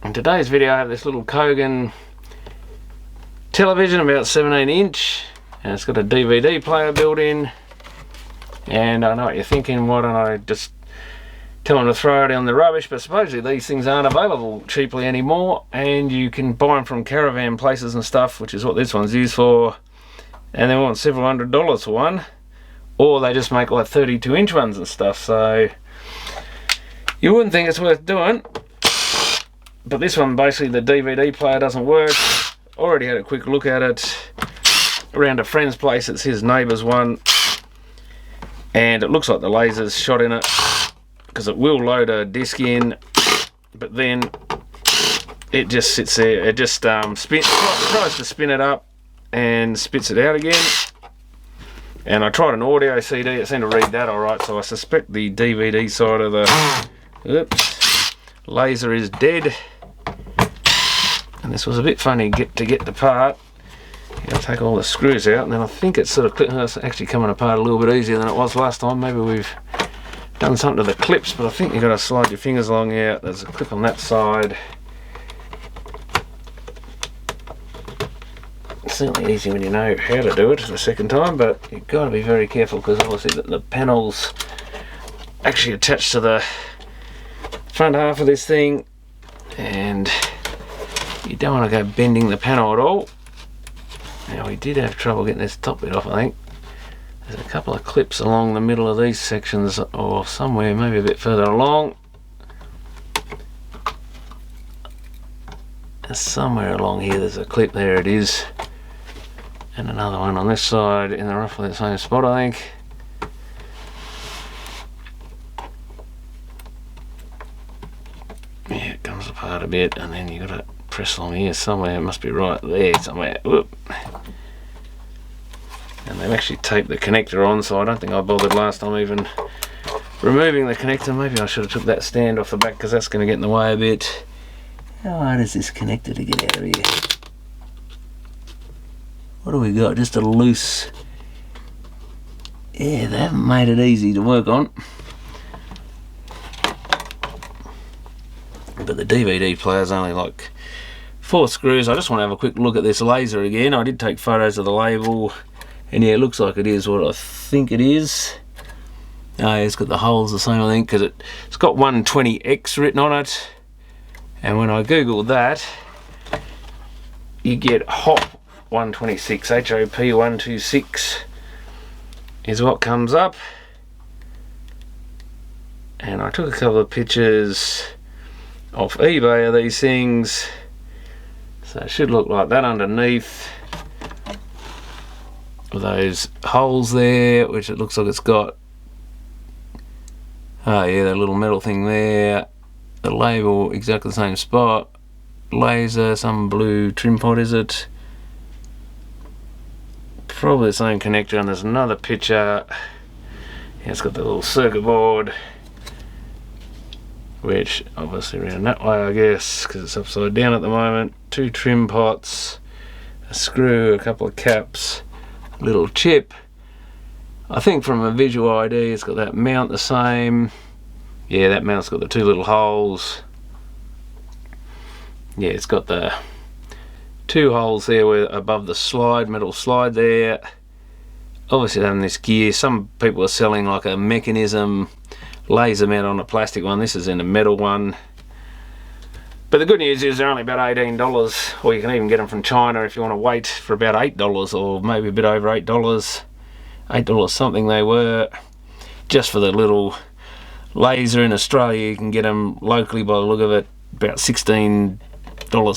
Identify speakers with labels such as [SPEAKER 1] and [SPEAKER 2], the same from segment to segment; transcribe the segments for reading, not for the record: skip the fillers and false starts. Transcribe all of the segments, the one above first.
[SPEAKER 1] In today's video I have this little Kogan television, about 17-inch, and it's got a DVD player built in. And I know what you're thinking, why don't I just tell them to throw it on the rubbish? But supposedly these things aren't available cheaply anymore, and you can buy them from caravan places and stuff, which is what this one's used for, and they want several $100s for one, or they just make like 32-inch ones and stuff, so you wouldn't think it's worth doing. But this one, basically the DVD player doesn't work. Already had a quick look at it around a friend's place. It's his neighbour's one, and it looks like the laser's shot in it, because it will load a disc in, but then it just sits there. It just tries to spin it up and spits it out again. And I tried an audio CD, it seemed to read that alright, so I suspect the DVD side of the laser is dead. And this was a bit funny to get the part. You gotta take all the screws out, and then I think it's it's actually coming apart a little bit easier than it was last time. Maybe we've done something to the clips, but I think you've got to slide your fingers along here. There's a clip on that side. It's certainly easy when you know how to do it the second time, but you've got to be very careful, because obviously the panel's actually attached to the front half of this thing, and you don't want to go bending the panel at all. Now, we did have trouble getting this top bit off, I think. There's a couple of clips along the middle of these sections, or somewhere, maybe a bit further along. And somewhere along here there's a clip, there it is. And another one on this side in the roughly the same spot, I think. Yeah, it comes apart a bit, and then you've got to press along here somewhere. It must be right there somewhere. Whoop. And they've actually taped the connector on, so I don't think I bothered last time even removing the connector. Maybe I should have took that stand off the back, because that's going to get in the way a bit. How hard is this connector to get out of here? What do we got? Just a loose... Yeah, they haven't made it easy to work on. But the DVD player's only like 4 screws. I just want to have a quick look at this laser again. I did take photos of the label, and yeah, it looks like it is what I think it is. It's got the holes the same, I think, because it's got 120X written on it. And when I googled that, you get HOP 126, HOP 126 is what comes up. And I took a couple of pictures off eBay of these things, so it should look like that underneath, with those holes there, which it looks like it's got. Oh yeah, that little metal thing there. The label exactly the same spot. Laser, some blue trim pot, is it? Probably the same connector. And there's another picture. Yeah, it's got the little circuit board, which obviously around that way, I guess, because it's upside down at the moment. 2 trim pots, a screw, a couple of caps, a little chip. I think from a visual ID it's got that mount the same. Yeah, that mount's got the 2 little holes. Yeah, it's got the 2 holes there where above the slide, metal slide there. Obviously having this gear, some people are selling like a mechanism laser mount on a plastic one. This is in a metal one. But the good news is they're only about $18, or you can even get them from China if you want to wait for about $8, or maybe a bit over $8. $8 something they were, just for the little laser. In Australia you can get them locally, by the look of it, about $16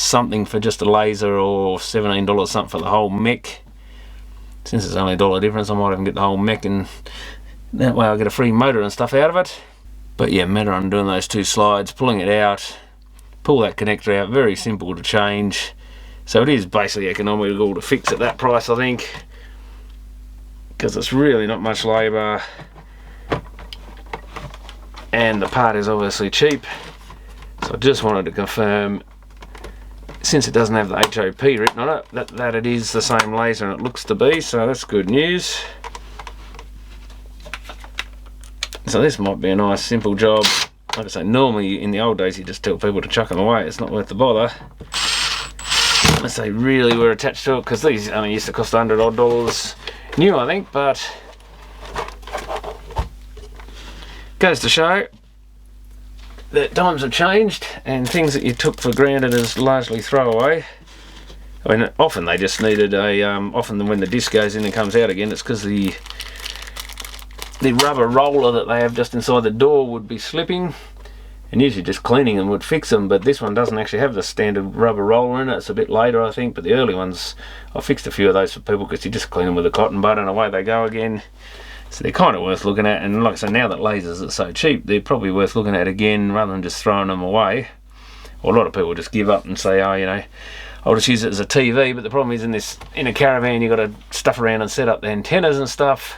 [SPEAKER 1] something for just a laser, or $17 something for the whole mech. Since it's only $1 difference, I might even get the whole mech, and that way I'll get a free motor and stuff out of it. But yeah, matter on doing those 2 slides, pulling it out, pull that connector out, very simple to change. So it is basically economical to fix at that price, I think, because it's really not much labour, and the part is obviously cheap. So I just wanted to confirm, since it doesn't have the HOP written on it, that it is the same laser, and it looks to be, so that's good news. So this might be a nice simple job like I say, normally in the old days you just tell people to chuck them away. It's not worth the bother unless they really were attached to it, because these only used to cost $100 odd new, I think. But goes to show that times have changed, and things that you took for granted as largely throwaway. I mean, often they just needed a, often when the disc goes in and comes out again, it's because the rubber roller that they have just inside the door would be slipping, and usually just cleaning them would fix them. But this one doesn't actually have the standard rubber roller in it. It's a bit later, I think, but the early ones, I fixed a few of those for people because you just clean them with a cotton bud and away they go again. So they're kind of worth looking at, and like I say, now that lasers are so cheap, they're probably worth looking at again rather than just throwing them away. Or a lot of people just give up and say, oh, you know, I'll just use it as a TV. But the problem is in a caravan you've got to stuff around and set up the antennas and stuff,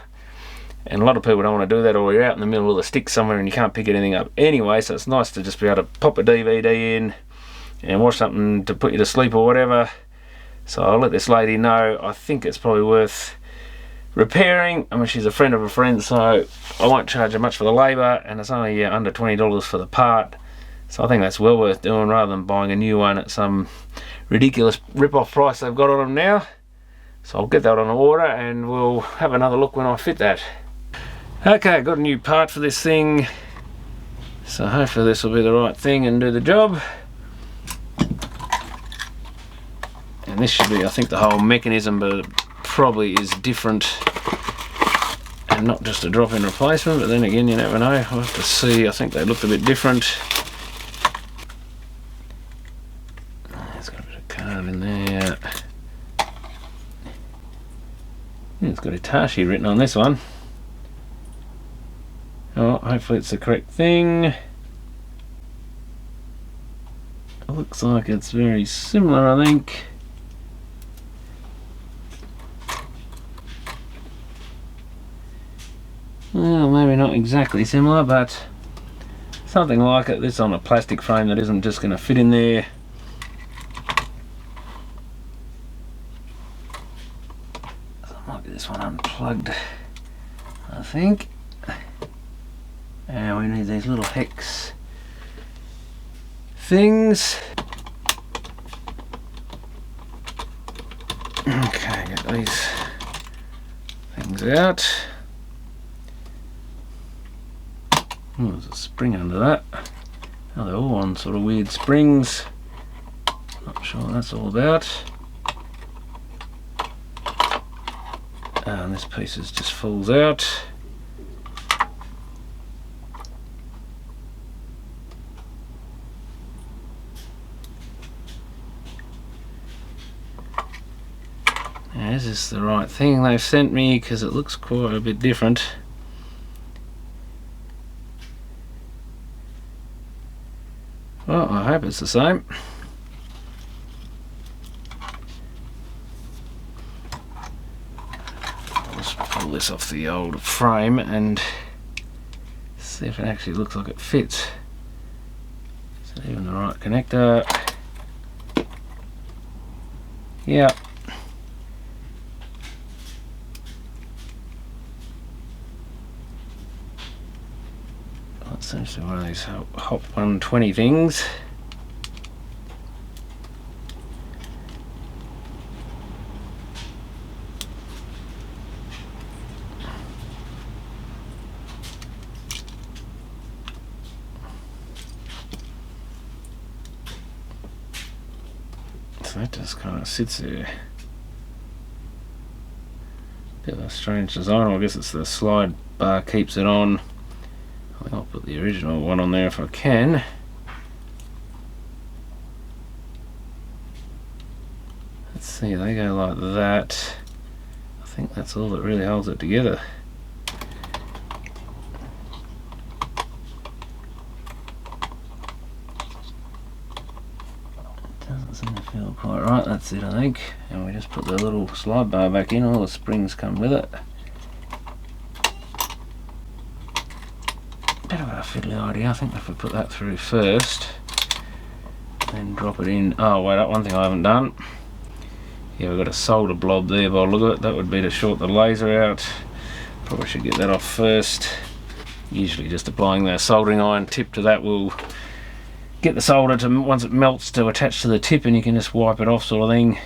[SPEAKER 1] and a lot of people don't want to do that, or you're out in the middle of the stick somewhere and you can't pick anything up anyway. So it's nice to just be able to pop a DVD in and watch something to put you to sleep or whatever. So I'll let this lady know. I think it's probably worth repairing. I mean, she's a friend of a friend, so I won't charge her much for the labour, and it's only under $20 for the part. So I think that's well worth doing rather than buying a new one at some ridiculous rip-off price they've got on them now. So I'll get that on order and we'll have another look when I fit that. Okay, got a new part for this thing, so hopefully this will be the right thing and do the job. And this should be, I think, the whole mechanism, but it probably is different and not just a drop-in replacement. But then again, you never know. I'll have to see. I think they looked a bit different. It's got a bit of card in there. It's got Hitachi written on this one. Oh, hopefully it's the correct thing. It looks like it's very similar, I think. Well, maybe not exactly similar, but something like it. This on a plastic frame that isn't just going to fit in there. So it might be this one unplugged, I think. And we need these little hex things. Okay, get these things out. Oh, there's a spring under that. Oh, they're all on sort of weird springs. Not sure what that's all about. And this piece just falls out. Now, is this the right thing they've sent me? Because it looks quite a bit different. Well, I hope it's the same. I'll just pull this off the old frame and see if it actually looks like it fits. Is it even the right connector? Yeah. That seems to be one of these Hop 120 things. So that just kind of sits there. Bit of a strange design. I guess it's the slide bar keeps it on. I think I'll put the original one on there if I can. Let's see, they go like that. I think that's all that really holds it together. Doesn't seem to feel quite right. That's it, I think. And we just put the little slide bar back in. All the springs come with it. Bit of a fiddly idea. I think if we put that through first, then drop it in. Oh wait, one thing I haven't done. Yeah, we've got a solder blob there by the look of it. That would be to short the laser out. Probably should get that off first. Usually just applying the soldering iron tip to that will get the solder to, once it melts, to attach to the tip, and you can just wipe it off, sort of thing.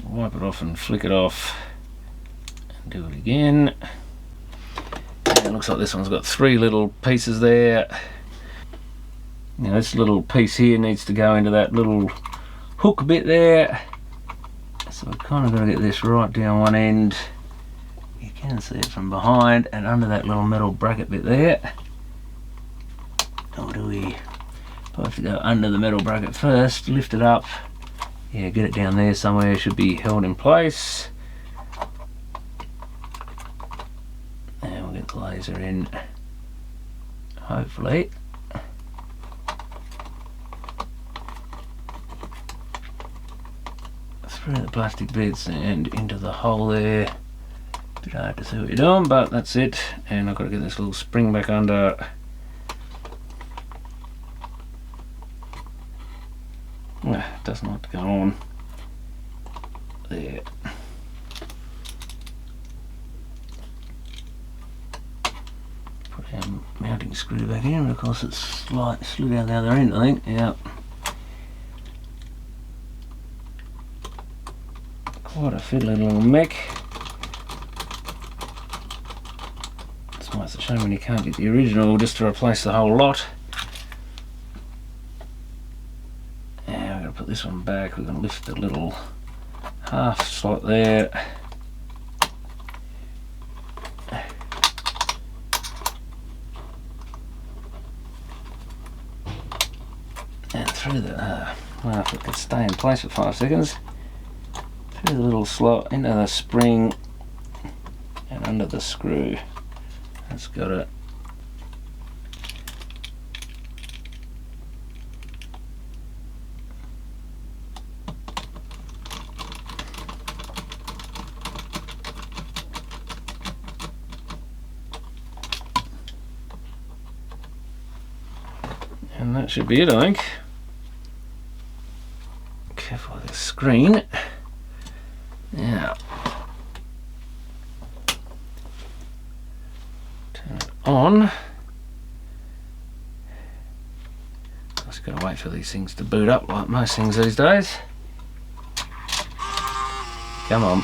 [SPEAKER 1] Wipe it off and flick it off and do it again. And it looks like this one's got 3 little pieces there. Now this little piece here needs to go into that little hook bit there. So I've kind of got to get this right down one end. You can see it from behind and under that little metal bracket bit there. Or do we have to go under the metal bracket first, lift it up. Yeah, get it down there somewhere, it should be held in place. And we'll get the laser in, hopefully. Through the plastic bits and into the hole there. Bit hard to see what you're doing, but that's it. And I've got to get this little spring back under. It doesn't want to go on. There. Put our mounting screw back in, but of course it's slightly slid out the other end, I think. Yeah. Quite a fiddly little mech. It's a shame when you can't get the original just to replace the whole lot. Put this one back. We're going to lift the little half slot there, and through the well, if it could stay in place for 5 seconds, through the little slot into the spring and under the screw. That's got it. And that should be it, I think. Careful with the screen. Now, turn it on. Just gotta wait for these things to boot up like most things these days. Come on.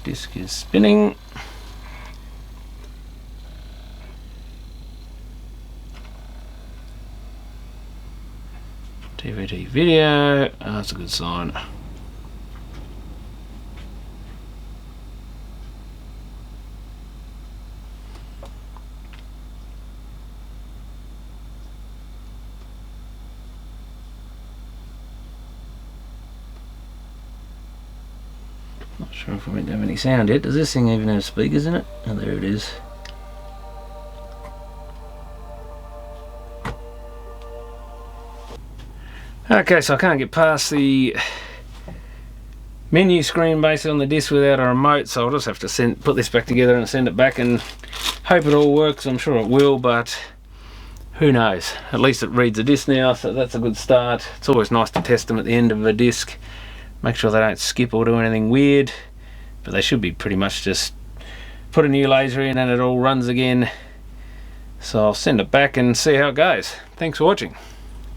[SPEAKER 1] Disc is spinning. DVD video, that's a good sign. Not sure if we're meant to have any sound yet. Does this thing even have speakers in it? Oh, there it is. Okay, so I can't get past the menu screen basically on the disc without a remote, so I'll just have to put this back together and send it back and hope it all works. I'm sure it will, but who knows. At least it reads a disc now, so that's a good start. It's always nice to test them at the end of a disc, make sure they don't skip or do anything weird, but they should be pretty much just put a new laser in and it all runs again. So I'll send it back and see how it goes. Thanks for watching.